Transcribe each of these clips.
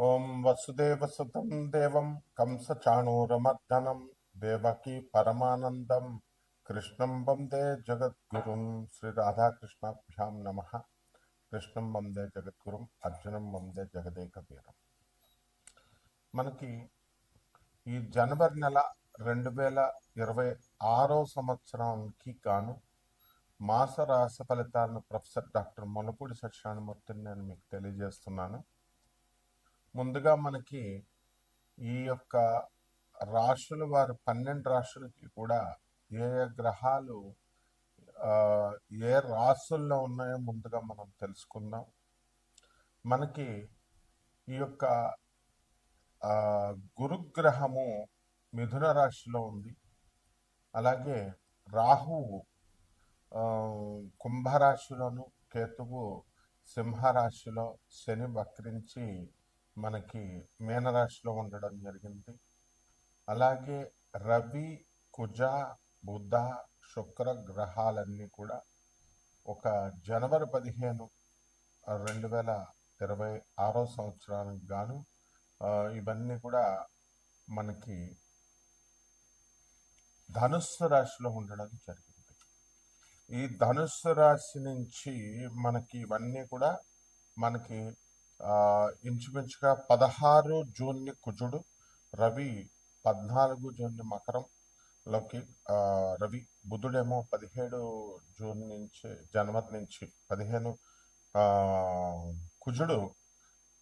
ఓం వసుదేవసుతం దేవం కంసచాణూరమర్దనం దేవకీ పరమానందం కృష్ణం వందే జగద్గురుం. శ్రీ రాధాకృష్ణాభ్యాం నమ. కృష్ణం వందే జగద్గురుం, అర్జునం వందే జగదేక వీరం. మనకి ఈ జనవరి నెల 2026 సంవత్సరానికి గాను మాస రాశి ఫలితాలను ప్రొఫెసర్ డాక్టర్ ములపూడి సత్యనారాయణమూర్తిని నేను మీకు తెలియజేస్తున్నాను. ముందుగా మనకి ఈ యొక్క రాశుల వారి 12 రాశులకి కూడా ఏ ఏ గ్రహాలు ఏ రాశుల్లో ఉన్నాయో ముందుగా మనం తెలుసుకుందాం. మనకి ఈ యొక్క గురుగ్రహము మిథున రాశిలో ఉంది. అలాగే రాహువు కుంభరాశిలోను, కేతువు సింహరాశిలో, శని వక్రించి మనకి మీనరాశిలో ఉండడం జరిగింది. అలాగే రవి, కుజ, బుధ, శుక్ర గ్రహాలన్నీ కూడా ఒక జనవరి 15, 2026 సంవత్సరానికి గాను ఇవన్నీ కూడా మనకి ధనుస్సు రాశిలో ఉండడం జరిగింది. ఈ ధనుస్సు రాశి నుంచి మనకి ఇవన్నీ కూడా మనకి ఇంచుమించుగా 16 జూన్ని కుజుడు, రవి 14 జూన్ని మకరంలోకి, రవి బుధుడేమో 17 జూన్ నుంచి జనవరి నుంచి 15, కుజుడు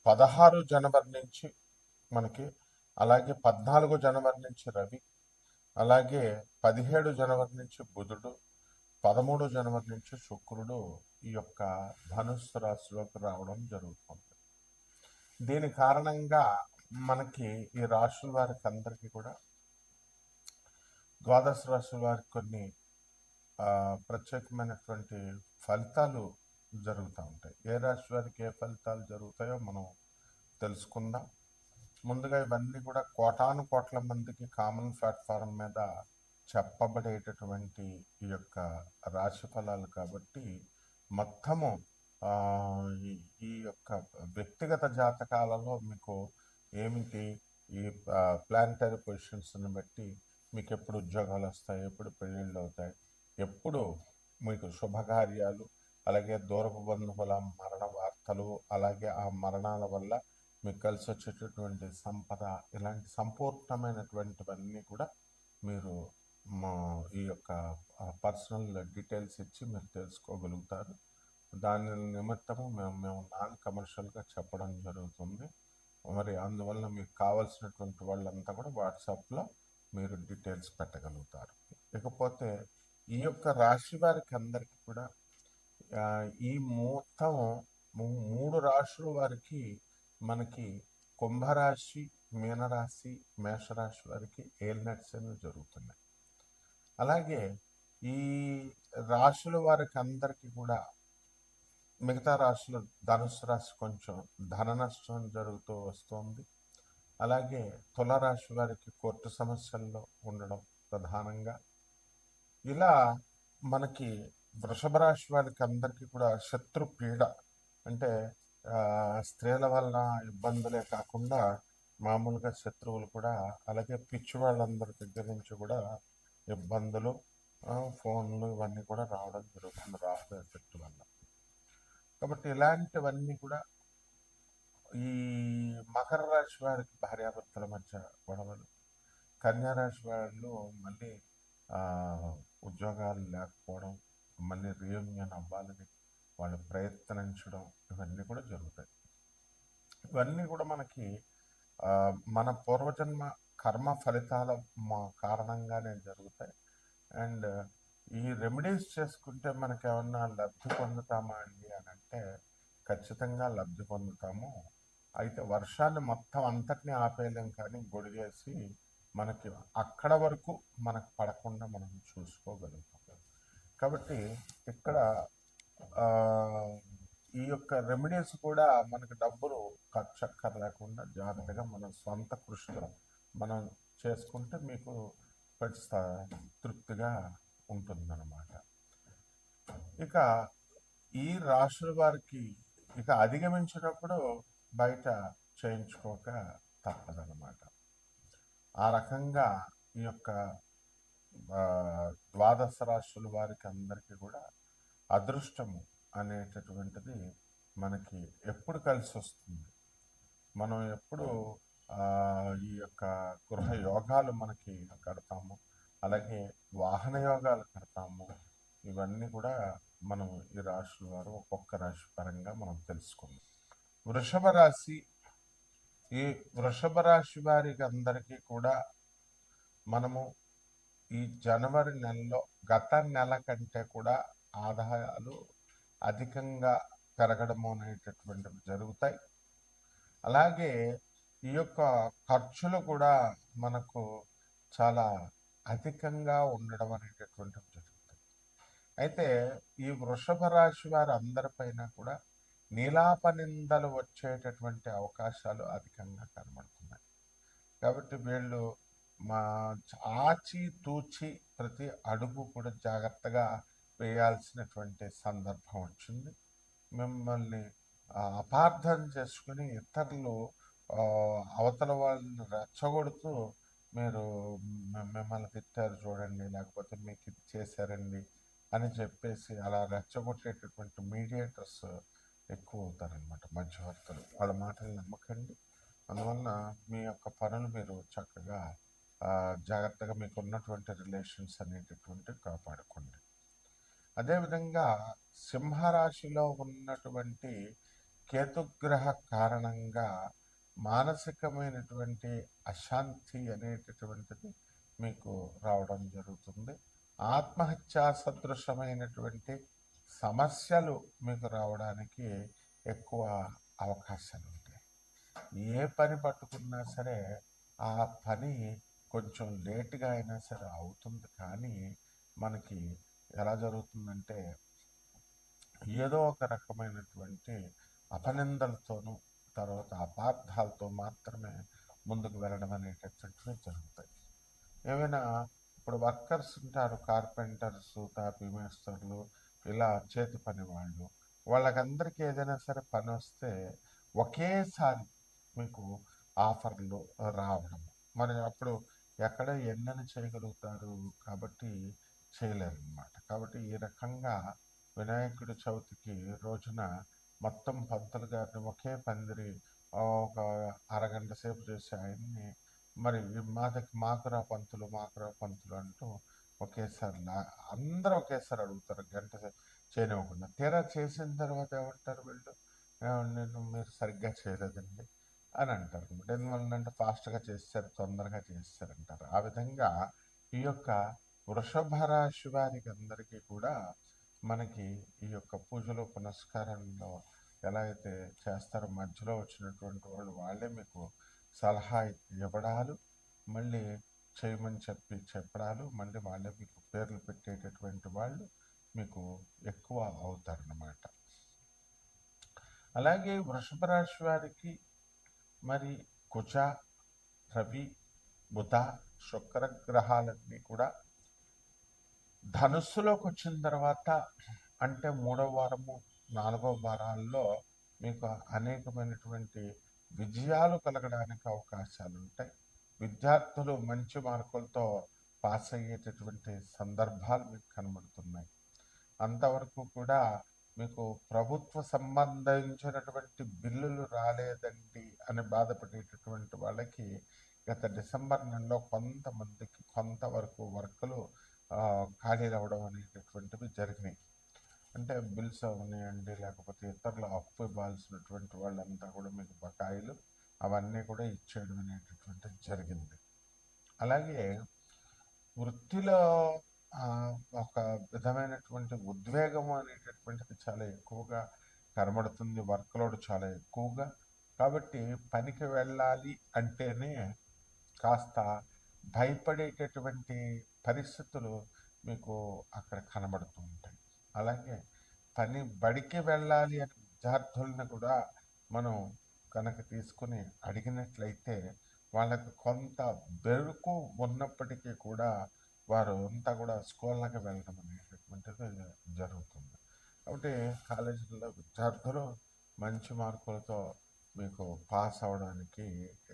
16 జనవరి నుంచి మనకి, అలాగే 14 జనవరి నుంచి రవి, అలాగే 17 జనవరి నుంచి బుధుడు, 13 జనవరి నుంచి శుక్రుడు ఈ యొక్క ధనుస్సు రాశిలోకి రావడం జరుగుతుంది. దీని కారణంగా మనకి ఈ రాశుల వారికి అందరికీ కూడా ద్వాదశ రాశుల వారికి కొన్ని ప్రత్యేకమైనటువంటి ఫలితాలు జరుగుతూ ఉంటాయి. ఏ రాశి వారికి ఏ ఫలితాలు జరుగుతాయో మనం తెలుసుకుందాం. ముందుగా ఇవన్నీ కూడా కోటాను కోట్ల మందికి కామన్ ప్లాట్ఫారం మీద చెప్పబడేటటువంటి ఈ యొక్క రాశి ఫలాలు కాబట్టి మొత్తము ఈ యొక్క వ్యక్తిగత జాతకాలలో మీకు ఏమిటి ఈ ప్లానిటరీ పొజిషన్స్ని బట్టి మీకు ఎప్పుడు ఉద్యోగాలు వస్తాయి, ఎప్పుడు పెళ్ళిళ్ళు అవుతాయి, ఎప్పుడు మీకు శుభకార్యాలు, అలాగే దూరపు బంధువుల మరణ వార్తలు, అలాగే ఆ మరణాల వల్ల మీకు కలిసి వచ్చేటటువంటి సంపద, ఇలాంటి సంపూర్ణమైనటువంటివన్నీ కూడా మీరు ఈ యొక్క పర్సనల్ డీటెయిల్స్ ఇచ్చి మీరు తెలుసుకోగలుగుతారు. దాని నిమిత్తము మేము నాన్ కమర్షియల్గా చెప్పడం జరుగుతుంది. మరి అందువల్ల మీకు కావాల్సినటువంటి వాళ్ళంతా కూడా వాట్సాప్లో మీరు డీటెయిల్స్ పెట్టగలుగుతారు. ఇకపోతే ఈ యొక్క రాశి వారికి అందరికీ కూడా ఈ మొత్తం 3 రాశుల వారికి మనకి కుంభరాశి, మీనరాశి, మేషరాశి వారికి ఏలినట్సెన్లు జరుగుతున్నాయి. అలాగే ఈ రాశుల వారికి అందరికీ కూడా మిగతా రాశులు, ధనుసు రాశి కొంచెం ధన నష్టం జరుగుతూ వస్తుంది. అలాగే తులారాశి వారికి కోర్టు సమస్యల్లో ఉండడం ప్రధానంగా. ఇలా మనకి వృషభ రాశి వారికి అందరికీ కూడా శత్రు పీడ, అంటే స్త్రీల వల్ల ఇబ్బందులే కాకుండా మామూలుగా శత్రువులు కూడా, అలాగే పిచ్చి వాళ్ళందరి దగ్గర నుంచి కూడా ఇబ్బందులు, ఫోన్లు ఇవన్నీ కూడా రావడం జరుగుతుంది రాహు ఎఫెక్ట్ వల్ల. కాబట్టి ఇలాంటివన్నీ కూడా ఈ మకర రాశి వారికి భార్యాభర్తల మధ్య గొడవలు, కన్యారాశి వాళ్ళు మళ్ళీ ఉద్యోగాలు లేకపోవడం, మళ్ళీ రీయూనియన్ అవ్వాలని వాళ్ళు ప్రయత్నించడం, ఇవన్నీ కూడా జరుగుతాయి. ఇవన్నీ కూడా మనకి మన పూర్వజన్మ కర్మ ఫలితాల కారణంగానే జరుగుతాయి. అండ్ ఈ రెమెడీస్ చేసుకుంటే మనకి ఏమన్నా లబ్ధి పొందుతామా అండి అని అంటే ఖచ్చితంగా లబ్ధి పొందుతాము. అయితే వర్షాన్ని మొత్తం అంతటినీ ఆపేయలేం, కానీ గొడిగేసి మనకి అక్కడ వరకు మనకు పడకుండా మనం చూసుకోగలుగుతాం. కాబట్టి ఇక్కడ ఈ యొక్క రెమెడీస్ కూడా మనకు డబ్బులు ఖర్చు లేకుండా జాగ్రత్తగా మన సొంత కృషిలో మనం చేసుకుంటే మీకు తృప్తిగా ఉంటుందన్నమాట. ఇక ఈ రాశుల వారికి ఇక అధిగమించినప్పుడు బయట చేయించుకోక తప్పదనమాట. ఆ రకంగా ఈ యొక్క ద్వాదశ రాశుల వారికి అందరికీ కూడా అదృష్టము అనేటటువంటిది మనకి ఎప్పుడు కలిసి వస్తుంది, మనం ఎప్పుడు ఈ యొక్క గృహ యోగాలు మనకి కడతాము, అలాగే వాహన యోగాలు కడతాము, ఇవన్నీ కూడా మనం ఈ రాశుల వారు ఒక్కొక్క రాశి పరంగా మనం తెలుసుకుందాం. వృషభ రాశి, ఈ వృషభ రాశి వారికి అందరికీ కూడా మనము ఈ జనవరి నెలలో గత నెల కంటే కూడా ఆదాయాలు అధికంగా పెరగడము అనేటటువంటివి జరుగుతాయి. అలాగే ఈ యొక్క ఖర్చులు కూడా మనకు చాలా అధికంగా ఉండడం అనేటటువంటివి జరుగుతాయి. అయితే ఈ వృషభ రాశి వారి అందరిపైన కూడా నీలాపనిందలు వచ్చేటటువంటి అవకాశాలు అధికంగా కనబడుతున్నాయి. కాబట్టి వీళ్ళు మా ఆచి తూచి ప్రతి అడుగు కూడా జాగ్రత్తగా వేయాల్సినటువంటి సందర్భం వచ్చింది. మిమ్మల్ని అపార్థం చేసుకుని ఇతరులు అవతల వాళ్ళని రెచ్చగొడుతూ మీరు మిమ్మల్ని తిట్టారు చూడండి, లేకపోతే మీకు ఇది చేశారండి అని చెప్పేసి అలా రెచ్చగొట్టేటటువంటి మీడియేటర్స్ ఎక్కువ అవుతారనమాట, మధ్యవర్తులు. వాళ్ళ మాటలు నమ్మకండి. అందువలన మీ యొక్క పనులు మీరు చక్కగా జాగ్రత్తగా మీకు ఉన్నటువంటి రిలేషన్స్ అనేటటువంటివి కాపాడుకోండి. అదేవిధంగా సింహరాశిలో ఉన్నటువంటి కేతుగ్రహ కారణంగా మానసికమైనటువంటి అశాంతి అనేటటువంటిది మీకు రావడం జరుగుతుంది. ఆత్మహత్యా సదృశమైనటువంటి సమస్యలు మీకు రావడానికి ఎక్కువ అవకాశాలు ఉంటాయి. ఏ పని పట్టుకున్నా సరే ఆ పని కొంచెం లేటుగా అయినా సరే అవుతుంది, కానీ మనకి ఎలా జరుగుతుందంటే ఏదో ఒక రకమైనటువంటి అపనిందలతోనూ తర్వాత అపార్థాలతో మాత్రమే ముందుకు వెళ్ళడం అనేటటువంటివి జరుగుతాయి. ఏమైనా ఇప్పుడు వర్కర్స్ ఉంటారు, కార్పెంటర్స్, తాపీ మేస్తర్లు, ఇలా చేతి పని వాళ్ళు, వాళ్ళకందరికీ ఏదైనా సరే పని వస్తే ఒకేసారి మీకు ఆఫర్లు రావడం, మరి అప్పుడు ఎక్కడ ఎన్నని చేయగలుగుతారు, కాబట్టి చేయలేరు అన్నమాట. కాబట్టి ఈ రకంగా వినాయకుడి చవితికి రోజున మొత్తం పంతులు గారిని ఒకే పందిరి ఒక అరగంట సేపు చేసి ఆయన్ని మరి మాకురా పంతులు మాకురా పంతులు అంటూ ఒకేసారి అందరూ ఒకేసారి అడుగుతారు, గంట చేయనివ్వకుండా. తీరా చేసిన తర్వాత ఏమంటారు వీళ్ళు, నేను మీరు సరిగ్గా చేయలేదండి అని అంటారు. ఎందువల్లంటే ఫాస్ట్గా చేస్తారు, తొందరగా చేస్తారంటారు. ఆ విధంగా ఈ యొక్క వృషభ రాశి వారికి అందరికీ కూడా మనకి ఈ యొక్క పూజలు పునస్కారంలో ఎలా అయితే చేస్తారో మధ్యలో వచ్చినటువంటి వాళ్ళు వాళ్ళే మీకు సలహా ఇవ్వడాలు, మళ్ళీ చేయమని చెప్పడాలు, మళ్ళీ వాళ్ళే మీకు పేర్లు పెట్టేటటువంటి వాళ్ళు మీకు ఎక్కువ అవుతారన్నమాట. అలాగే వృషభ రాశి వారికి మరి కుజ, రవి, బుధ, శుక్ర గ్రహాలన్నీ కూడా ధనుస్సులోకి వచ్చిన తర్వాత అంటే 3వ వారము 4వ వారాల్లో మీకు అనేకమైనటువంటి విజయాలు కలగడానికి అవకాశాలు ఉంటాయి. విద్యార్థులు మంచి మార్కులతో పాస్ అయ్యేటటువంటి సందర్భాలు మీకు కనబడుతున్నాయి. అంతవరకు కూడా మీకు ప్రభుత్వ సంబంధించినటువంటి బిల్లులు రాలేదండి అని బాధపడేటటువంటి వాళ్ళకి గత డిసెంబర్ నెలలో కొంతమందికి కొంతవరకు వర్కులు ఖాళీలు అవ్వడం అనేటటువంటివి జరిగినాయి. అంటే బిల్స్ అవనివ్వండి, లేకపోతే ఇతరులు అప్పు ఇవ్వాల్సినటువంటి వాళ్ళంతా కూడా మీకు బకాయిలు అవన్నీ కూడా ఇచ్చేయడం అనేటటువంటిది జరిగింది. అలాగే వృత్తిలో ఒక విధమైనటువంటి ఉద్వేగం అనేటటువంటిది చాలా ఎక్కువగా కనబడుతుంది, వర్క్లోడ్ చాలా ఎక్కువగా. కాబట్టి పనికి వెళ్ళాలి అంటేనే కాస్త భయపడేటటువంటి పరిస్థితులు మీకు అక్కడ కనబడుతూ ఉంటాయి. అలాగే బడికి వెళ్ళాలి అని విద్యార్థులను కూడా మనం కనుక తీసుకుని అడిగినట్లయితే వాళ్ళకి కొంత బెరుకు ఉన్నప్పటికీ కూడా వారు అంతా కూడా స్కూళ్ళకి వెళ్ళడం అనేటటువంటిది జరుగుతుంది. కాబట్టి కాలేజీల్లో విద్యార్థులు మంచి మార్కులతో మీకు పాస్ అవ్వడానికి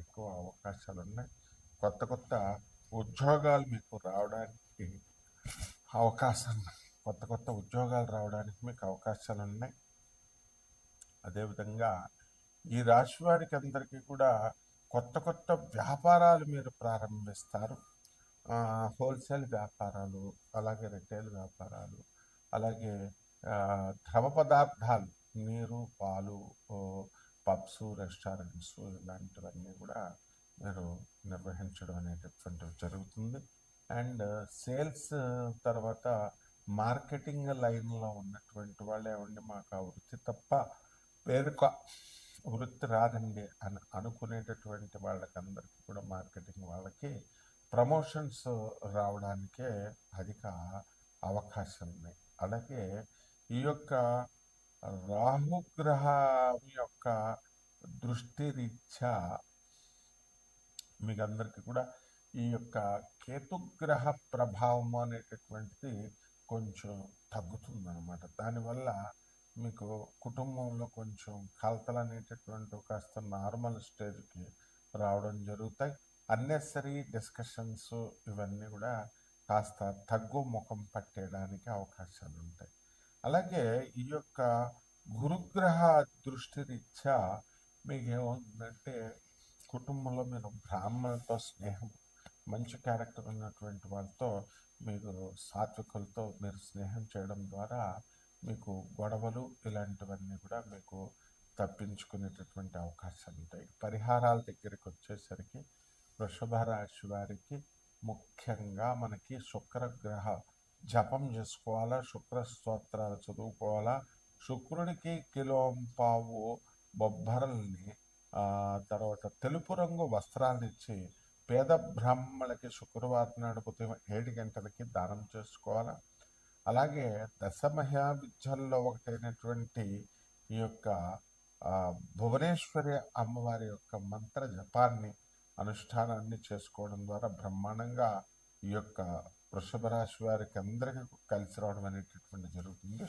ఎక్కువ అవకాశాలు ఉన్నాయి. కొత్త కొత్త ఉద్యోగాలు మీకు రావడానికి అవకాశం కొత్త కొత్త ఉద్యోగాలు రావడానికి మీకు అవకాశాలు ఉన్నాయి. అదేవిధంగా ఈ రాశి వారికి అందరికీ కూడా కొత్త కొత్త వ్యాపారాలు మీరు ప్రారంభిస్తారు. హోల్సేల్ వ్యాపారాలు, అలాగే రిటైల్ వ్యాపారాలు, అలాగే ద్రవ పదార్థాలు, నీరు, పాలు, పబ్స్, రెస్టారెంట్స్ ఇలాంటివన్నీ కూడా మీరు నిర్వహించడం అనేటటువంటివి జరుగుతుంది. అండ్ సేల్స్ తర్వాత మార్కెటింగ్ లైన్లో ఉన్నటువంటి వాళ్ళే ఉండి మాకు ఆ వృత్తి తప్ప వేరొక వృత్తి రాదండి అని అనుకునేటటువంటి వాళ్ళకందరికీ కూడా మార్కెటింగ్ వాళ్ళకి ప్రమోషన్స్ రావడానికే అధిక అవకాశాలు ఉన్నాయి. అలాగే ఈ యొక్క రాహుగ్రహం యొక్క దృష్టి రీత్యా మీకు అందరికీ కూడా ఈ యొక్క కేతుగ్రహ ప్రభావం అనేటటువంటిది కొంచెం తగ్గుతుందన్నమాట. దానివల్ల మీకు కుటుంబంలో కొంచెం కలతలు అనేటటువంటి కాస్త నార్మల్ స్టేజ్కి రావడం జరుగుతాయి. అన్నెసరీ డిస్కషన్స్ ఇవన్నీ కూడా కాస్త తగ్గు ముఖం పట్టేయడానికి అవకాశాలు ఉంటాయి. అలాగే ఈ యొక్క గురుగ్రహ దృష్టి రీత్యా మీకు ఏమవుతుందంటే కుటుంబంలో మీరు బ్రాహ్మణులతో స్నేహం, మంచి క్యారెక్టర్ ఉన్నటువంటి వాళ్ళతో మీరు సాత్వికులతో మీరు స్నేహం చేయడం ద్వారా మీకు గొడవలు ఇలాంటివన్నీ కూడా మీకు తప్పించుకునేటటువంటి అవకాశాలు ఉంటాయి. పరిహారాల దగ్గరికి వచ్చేసరికి వృషభ రాశి వారికి ముఖ్యంగా మనకి శుక్రగ్రహ జపం చేసుకోవాలా, శుక్ర స్తోత్రాలు చదువుకోవాలా, శుక్రుడికి కిలోంపావు బొబ్బరల్ని తర్వాత తెలుపు రంగు వస్త్రాలను ఇచ్చి పేద బ్రాహ్మణులకి శుక్రవారం నాడు ఉదయం 7 గంటలకి దానం చేసుకోవాలా. అలాగే దశమహా విద్యల్లో ఒకటైనటువంటి ఈ యొక్క భువనేశ్వరి అమ్మవారి యొక్క మంత్ర జపాన్ని అనుష్ఠానాన్ని చేసుకోవడం ద్వారా బ్రహ్మాండంగా ఈ యొక్క వృషభ రాశి వారికి అందరికీ కలిసి రావడం అనేటటువంటి జరుగుతుంది.